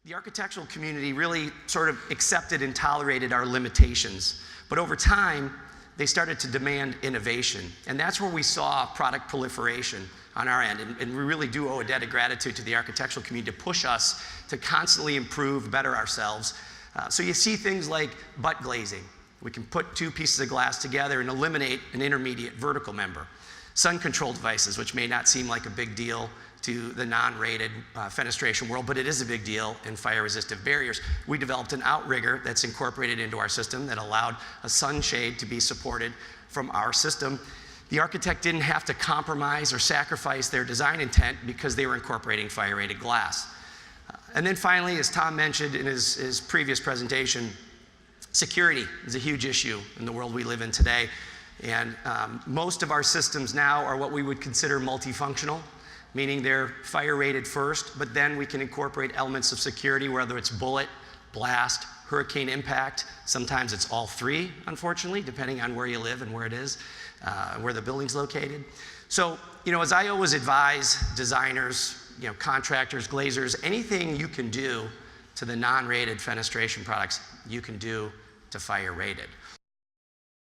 The architectural community really sort of accepted and tolerated our limitations, but over time, they started to demand innovation, and that's where we saw product proliferation on our end, and we really do owe a debt of gratitude to the architectural community to push us to constantly improve, better ourselves. So you see things like butt glazing. We can put two pieces of glass together and eliminate an intermediate vertical member. Sun control devices, which may not seem like a big deal to the non-rated fenestration world, but it is a big deal in fire-resistive barriers. We developed an outrigger that's incorporated into our system that allowed a sunshade to be supported from our system. The architect didn't have to compromise or sacrifice their design intent because they were incorporating fire-rated glass. And then finally, as Tom mentioned in his previous presentation, security is a huge issue in the world we live in today. And most of our systems now are what we would consider multifunctional, meaning they're fire rated first, but then we can incorporate elements of security, whether it's bullet, blast, hurricane impact. Sometimes it's all three, unfortunately, depending on where you live and where it is, where the building's located. So, as I always advise designers, contractors, glazers, anything you can do to the non-rated fenestration products, you can do to fire rated.